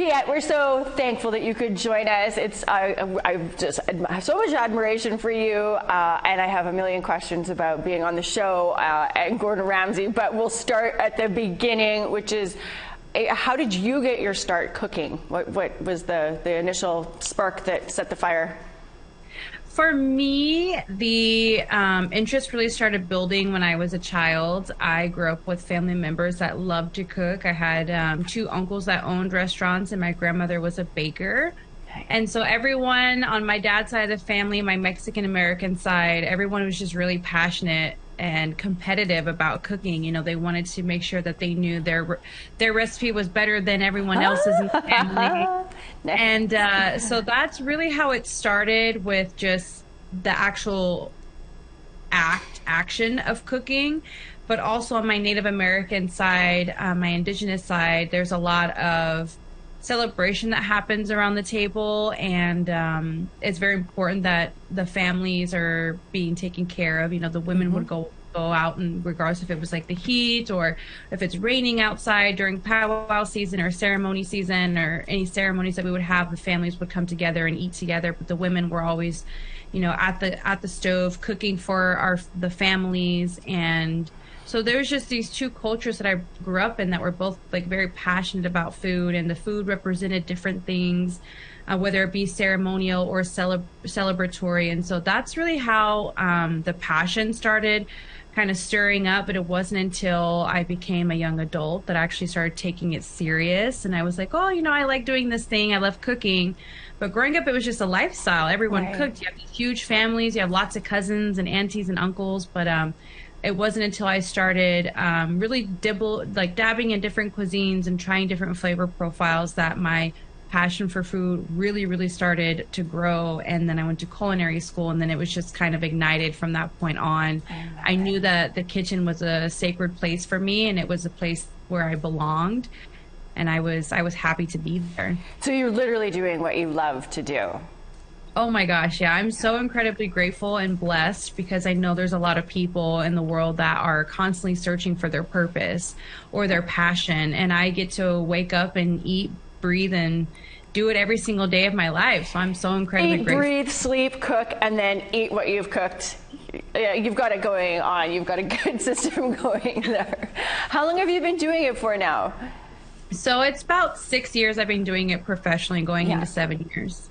Pyet, we're so thankful that you could join us. I just have so much admiration for you, and I have a million questions about being on the show and Gordon Ramsay, but we'll start at the beginning, which is, how did you get your start cooking? What was the initial spark that set the fire? For me, the interest really started building when I was a child. I grew up with family members that loved to cook. I had 2 uncles that owned restaurants, and my grandmother was a baker. And so everyone on my dad's side of the family, my Mexican-American side, everyone was just really passionate and competitive about cooking. You know, they wanted to make sure that they knew their recipe was better than everyone else's in the family. And so that's really how it started, with just the actual action of cooking. But also on my Native American side, my Indigenous side, there's a lot of celebration that happens around the table, and it's very important that the families are being taken care of. You know, the women would go out, and regardless if it was like the heat or if it's raining outside during powwow season or ceremony season or any ceremonies that we would have, the families would come together and eat together. But the women were always, you know, at the stove cooking for the families. And so there's just these 2 cultures that I grew up in that were both like very passionate about food, and the food represented different things, whether it be ceremonial or celebratory. And so that's really how the passion started kind of stirring up. But it wasn't until I became a young adult that I actually started taking it serious. And I was like, oh, you know, I like doing this thing. I love cooking. But growing up, it was just a lifestyle. Everyone cooked. You have these huge families. You have lots of cousins and aunties and uncles. But it wasn't until I started really dabbing in different cuisines and trying different flavor profiles that my passion for food really started to grow. And then I went to culinary school, and then it was just kind of ignited from that point on. I knew that the kitchen was a sacred place for me, and it was a place where I belonged, and I was happy to be there. So you're literally doing what you love to do. Oh my gosh, yeah. I'm so incredibly grateful and blessed, because I know there's a lot of people in the world that are constantly searching for their purpose or their passion, and I get to wake up and eat, breathe, and do it every single day of my life. So I'm so incredibly grateful. Breathe, sleep, cook, and then eat what you've cooked. Yeah, you've got it going on. You've got a good system going there. How long have you been doing it for now? So it's about 6 years I've been doing it professionally, going into 7 years.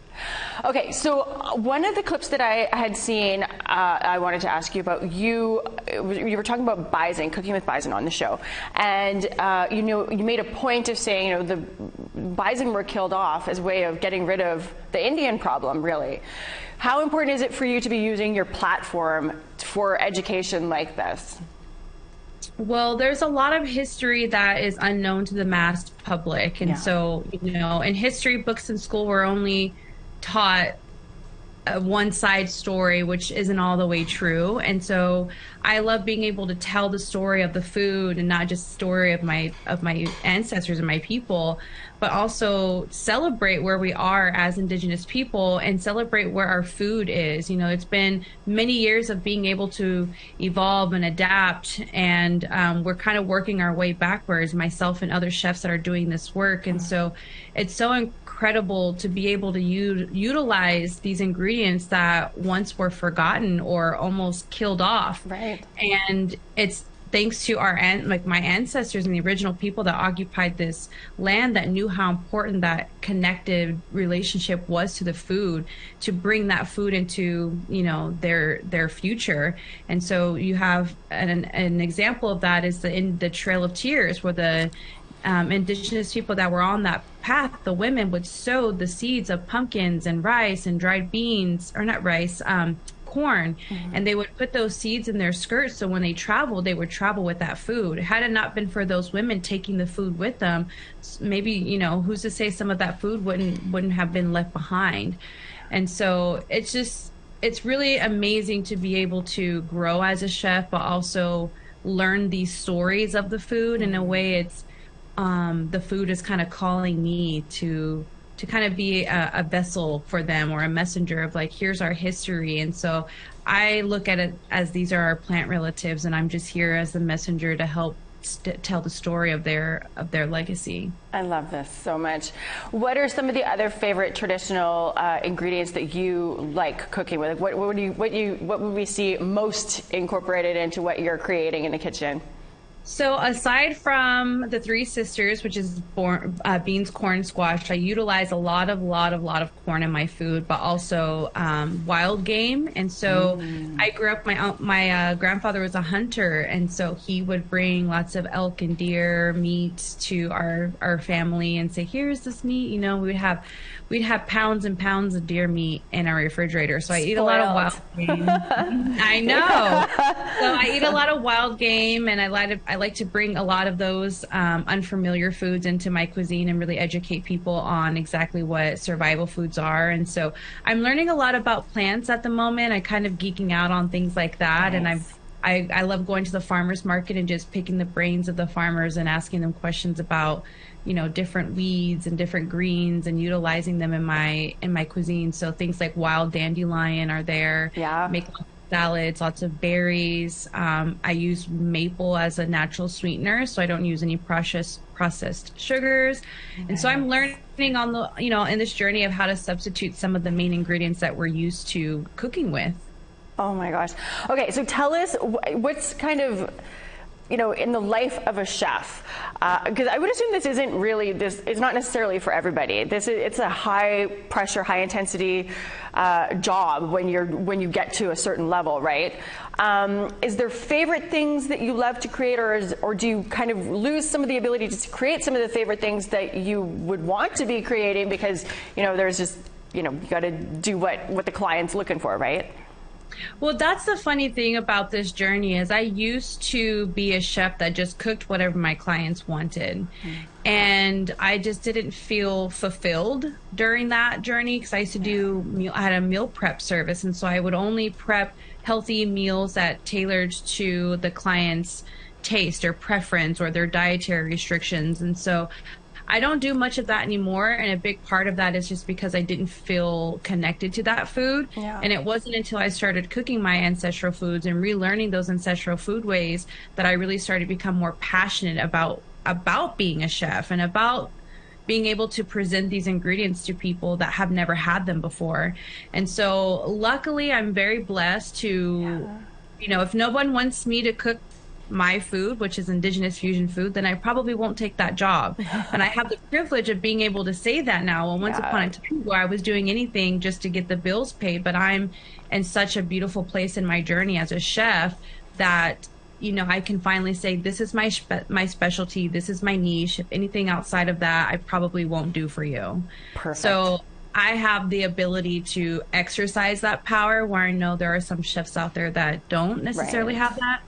Okay, so one of the clips that I had seen, I wanted to ask you about. You were talking about bison, cooking with bison on the show, and you made a point of saying, the bison were killed off as a way of getting rid of the Indian problem. Really, how important is it for you to be using your platform for education like this? Well, there's a lot of history that is unknown to the mass public, and so in history books in school we're only taught a one-side story, which isn't all the way true. And so I love being able to tell the story of the food, and not just the story of my ancestors and my people, but also celebrate where we are as Indigenous people and celebrate where our food is. It's been many years of being able to evolve and adapt, and we're kind of working our way backwards, myself and other chefs that are doing this work. And so it's so incredible to be able to utilize these ingredients that once were forgotten or almost killed off. Right. And it's thanks to my ancestors and the original people that occupied this land that knew how important that connected relationship was to the food, to bring that food into their future. And so you have an example of that is in the Trail of Tears, where the Indigenous people that were on that path, the women would sow the seeds of pumpkins and rice and dried beans, or not rice, corn, and they would put those seeds in their skirts, so when they traveled, they would travel with that food. Had it not been for those women taking the food with them, maybe who's to say some of that food wouldn't have been left behind. And so it's really amazing to be able to grow as a chef, but also learn these stories of the food. In a way, it's the food is kind of calling me to kind of be a vessel for them, or a messenger of here's our history. And so I look at it as these are our plant relatives, and I'm just here as the messenger to help tell the story of their legacy. I love this so much. What are some of the other favorite traditional ingredients that you like cooking with? What would we see most incorporated into what you're creating in the kitchen? So aside from the Three Sisters, which is beans, corn, squash, I utilize a lot of corn in my food, but also wild game. And so I grew up, my grandfather was a hunter, and so he would bring lots of elk and deer meat to our family and say, here's this meat. You know, we'd have pounds and pounds of deer meat in our refrigerator. So I eat a lot of wild game. I know. So I eat a lot of wild game, and I like to bring a lot of those unfamiliar foods into my cuisine and really educate people on exactly what survival foods are. And so I'm learning a lot about plants at the moment. I'm kind of geeking out on things like that. Nice. And I love going to the farmer's market and just picking the brains of the farmers and asking them questions about, you know, different weeds and different greens and utilizing them in my cuisine. So things like wild dandelion are there. Yeah. Make salads, lots of berries. I use maple as a natural sweetener, so I don't use any processed sugars. Nice. And so I'm learning on the, you know, in this journey of how to substitute some of the main ingredients that we're used to cooking with. Oh my gosh. Okay, so tell us what's kind of, you know, in the life of a chef, because I would assume this isn't really, it's not necessarily for everybody. It's a high pressure, high intensity job when you get to a certain level, right? Is there favorite things that you love to create, or do you kind of lose some of the ability to create some of the favorite things that you would want to be creating because, you know, there's just, you know, you got to do what the client's looking for, right? Well, that's the funny thing about this journey is I used to be a chef that just cooked whatever my clients wanted. And I just didn't feel fulfilled during that journey because I used to I had a meal prep service. And so I would only prep healthy meals that tailored to the client's taste or preference or their dietary restrictions. And so I don't do much of that anymore, and a big part of that is just because I didn't feel connected to that food. Yeah. And it wasn't until I started cooking my ancestral foods and relearning those ancestral food ways that I really started to become more passionate about being a chef and about being able to present these ingredients to people that have never had them before. And so luckily I'm very blessed to, you know, if no one wants me to cook my food, which is Indigenous fusion food, then I probably won't take that job. And I have the privilege of being able to say that now. Well, once upon a time where I was doing anything just to get the bills paid, but I'm in such a beautiful place in my journey as a chef that, you know, I can finally say, this is my specialty, this is my niche. If anything outside of that, I probably won't do for you. Perfect. So I have the ability to exercise that power where I know there are some chefs out there that don't necessarily have that.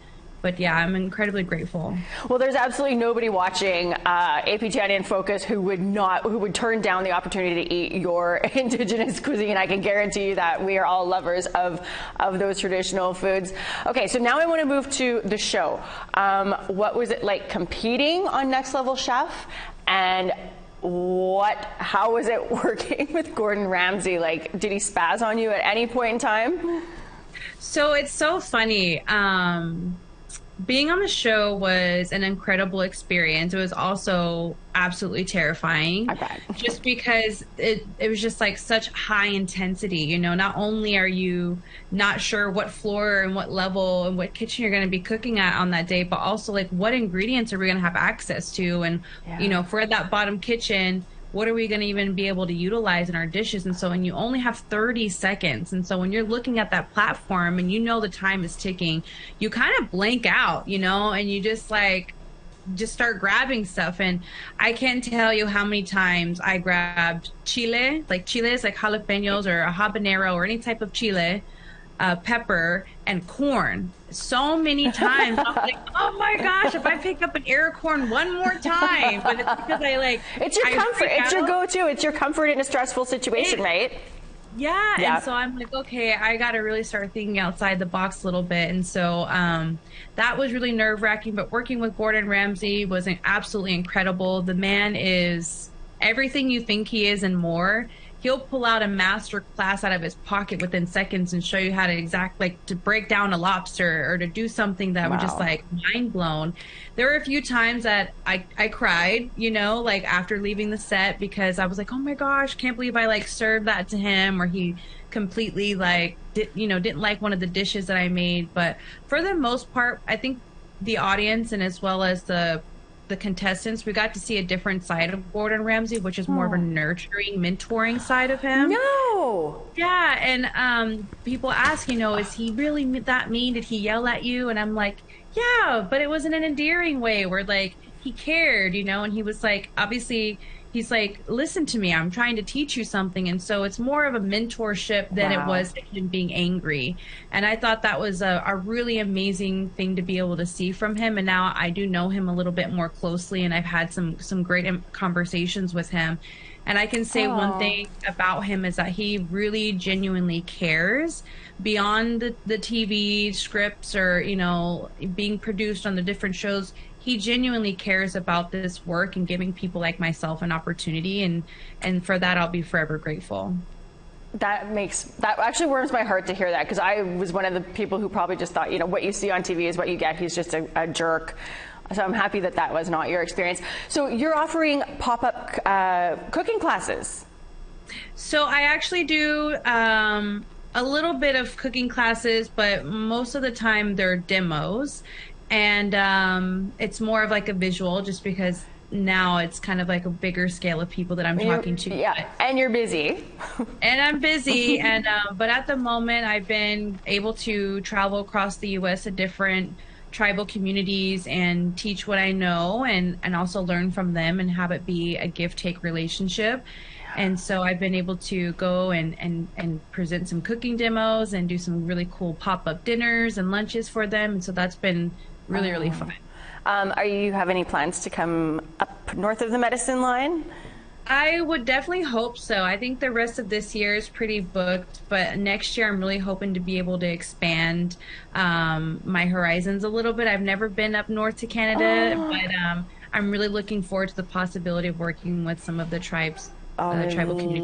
But yeah, I'm incredibly grateful. Well, there's absolutely nobody watching APTN InFocus who would turn down the opportunity to eat your Indigenous cuisine. I can guarantee you that. We are all lovers of those traditional foods. Okay, so now I want to move to the show. What was it like competing on Next Level Chef? And how was it working with Gordon Ramsay? Like, did he spaz on you at any point in time? So it's so funny. Being on the show was an incredible experience. It was also absolutely terrifying. Just because it was just like such high intensity. You know, not only are you not sure what floor and what level and what kitchen you're going to be cooking at on that day, but also like what ingredients are we going to have access to? And, you know, if we're at that bottom kitchen, what are we going to even be able to utilize in our dishes? And so when you only have 30 seconds, and so when you're looking at that platform and you know the time is ticking, you kind of blank out, you know, and you just start grabbing stuff. And I can't tell you how many times I grabbed chiles like jalapenos or a habanero or any type of chile, pepper, and corn. So many times I'm like, oh my gosh, if I pick up an ear of corn one more time. But it's because it's your comfort, it's your go-to, it's your comfort in a stressful situation, right? Yeah, and so I'm like, okay, I got to really start thinking outside the box a little bit. And so that was really nerve-wracking, but working with Gordon Ramsay was absolutely incredible. The man is everything you think he is and more. he'll pull out a master class out of his pocket within seconds and show you how to to break down a lobster or to do something that was just like mind blown. There were a few times that I cried, you know, like after leaving the set, because I was like, oh my gosh, can't believe I like served that to him, or he completely like didn't like one of the dishes that I made. But for the most part, I think the audience and as well as the contestants, we got to see a different side of Gordon Ramsay, which is more of a nurturing, mentoring side of him. No. Yeah, and people ask, you know, is he really that mean? Did he yell at you? And I'm like, yeah, but it was in an endearing way where like he cared, you know, and he was like, obviously he's like, listen to me, I'm trying to teach you something. And so it's more of a mentorship than it was him being angry. And I thought that was a really amazing thing to be able to see from him. And now I do know him a little bit more closely, and I've had some great conversations with him. And I can say one thing about him is that he really genuinely cares beyond the TV scripts or, you know, being produced on the different shows. He genuinely cares about this work and giving people like myself an opportunity, and for that I'll be forever grateful. That actually warms my heart to hear that, because I was one of the people who probably just thought, you know, what you see on TV is what you get. He's just a jerk. So I'm happy that that was not your experience. So you're offering pop-up cooking classes. So I actually do a little bit of cooking classes, but most of the time they're demos. And it's more of like a visual, just because now it's kind of like a bigger scale of people that I'm talking to. Yeah, and you're busy. And I'm busy, and but at the moment I've been able to travel across the U.S. to different tribal communities and teach what I know, and also learn from them and have it be a give-take relationship. And so I've been able to go and present some cooking demos and do some really cool pop-up dinners and lunches for them. And so that's been really fun. Are you have any plans to come up north of the Medicine Line? I would definitely hope so. I think the rest of this year is pretty booked, but next year I'm really hoping to be able to expand my horizons a little bit. I've never been up north to Canada, but I'm really looking forward to the possibility of working with some of the tribes. Tribal community.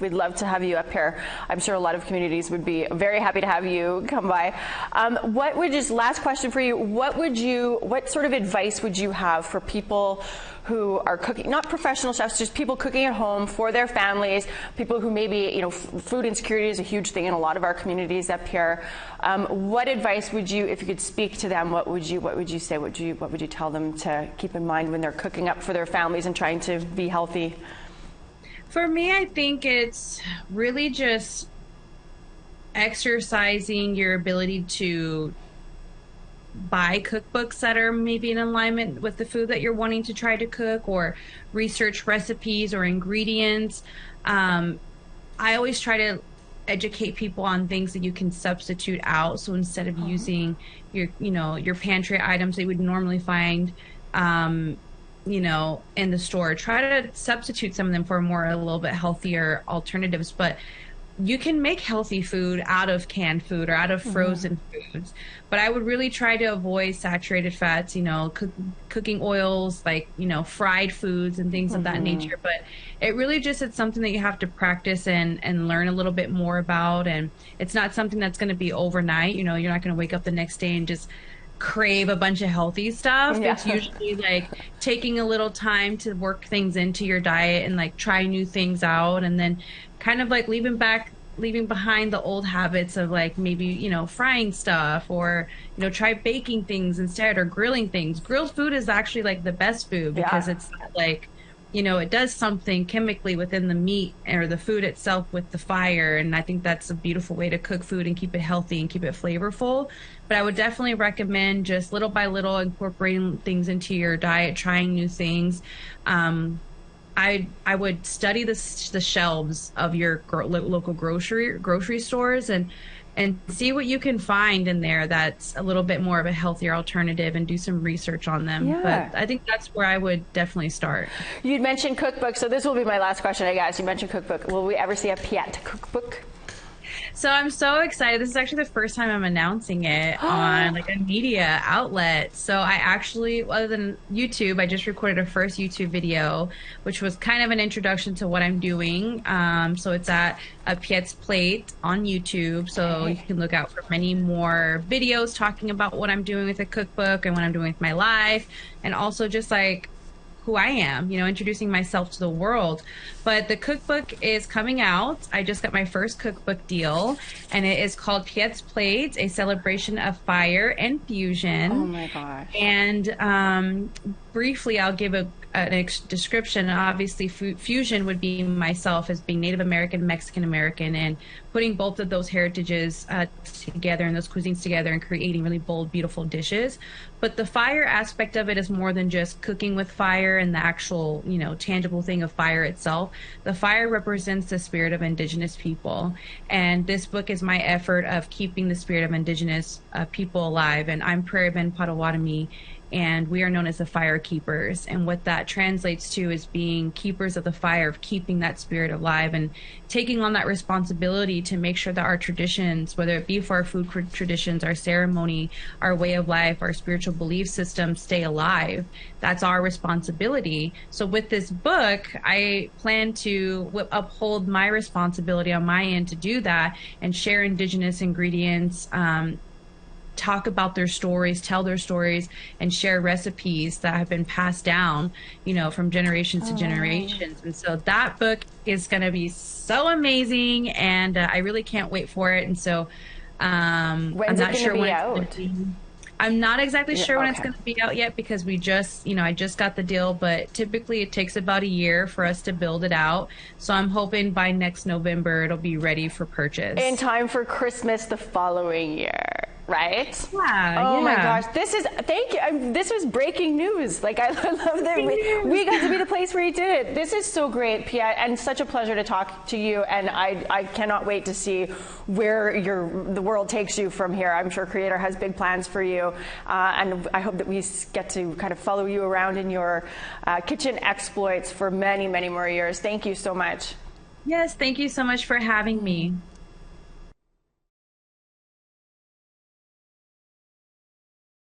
We'd love to have you up here. I'm sure a lot of communities would be very happy to have you come by. Last question for you, what sort of advice would you have for people who are cooking, not professional chefs, just people cooking at home for their families, people who maybe, you know, food insecurity is a huge thing in a lot of our communities up here. What advice would you, if you could speak to them, what would you say? What would you tell them to keep in mind when they're cooking up for their families and trying to be healthy? For me, I think it's really just exercising your ability to buy cookbooks that are maybe in alignment with the food that you're wanting to try to cook, or research recipes or ingredients. I always try to educate people on things that you can substitute out. So instead of using your pantry items that you would normally find, in the store, try to substitute some of them for a little bit healthier alternatives. But you can make healthy food out of canned food or out of frozen foods. But I would really try to avoid saturated fats, cooking oils, like, fried foods and things of that nature. But it really just, it's something that you have to practice and learn a little bit more about. And it's not something that's going to be overnight. You're not going to wake up the next day and just crave a bunch of healthy stuff. Yeah. It's usually like taking a little time to work things into your diet and like try new things out, and then kind of like leaving behind the old habits of like maybe frying stuff, or try baking things instead, or grilling things. Grilled food is actually like the best food because it's like it does something chemically within the meat or the food itself with the fire. And I think that's a beautiful way to cook food and keep it healthy and keep it flavorful. But I would definitely recommend just little by little incorporating things into your diet, trying new things. I would study the shelves of your local grocery stores and see what you can find in there that's a little bit more of a healthier alternative, and do some research on them. Yeah. But I think that's where I would definitely start. You'd mentioned cookbook, so this will be my last question, I guess. You mentioned cookbook. Will we ever see a Pyet cookbook? So I'm so excited. This is actually the first time I'm announcing it on like a media outlet. So I actually, other than YouTube, I just recorded a first YouTube video, which was kind of an introduction to what I'm doing. So it's at Pyet's Plate on YouTube. So you can look out for many more videos talking about what I'm doing with the cookbook and what I'm doing with my life, and also just like who I am, introducing myself to the world. But the cookbook is coming out. I just got my first cookbook deal, and it is called Pyet's Plate, a celebration of fire and fusion. Oh my gosh. And briefly, I'll give a description. Obviously, fusion would be myself as being Native American, Mexican American, and putting both of those heritages together and those cuisines together and creating really bold, beautiful dishes. But the fire aspect of it is more than just cooking with fire and the actual, tangible thing of fire itself. The fire represents the spirit of Indigenous people. And this book is my effort of keeping the spirit of Indigenous people alive. And I'm Prairie Bend Potawatomi, and we are known as the fire keepers. And what that translates to is being keepers of the fire, of keeping that spirit alive and taking on that responsibility to make sure that our traditions, whether it be for our food traditions, our ceremony, our way of life, our spiritual belief system, stay alive. That's our responsibility. So with this book, I plan to uphold my responsibility on my end to do that and share Indigenous ingredients, talk about their stories, tell their stories, and share recipes that have been passed down, from generations to generations. And so that book is going to be so amazing, and I really can't wait for it. And so I'm not sure when it's going to be. I'm not exactly sure when it's going to be out yet, because we just, I just got the deal, but typically it takes about a year for us to build it out. So I'm hoping by next November it'll be ready for purchase. In time for Christmas the following year. Right? Yeah. Oh my gosh. Thank you. This was breaking news. Like, I love that we got to be the place where you did it. This is so great, Pyet, and such a pleasure to talk to you. And I cannot wait to see where the world takes you from here. I'm sure Creator has big plans for you. And I hope that we get to kind of follow you around in your kitchen exploits for many, many more years. Thank you so much. Yes. Thank you so much for having me.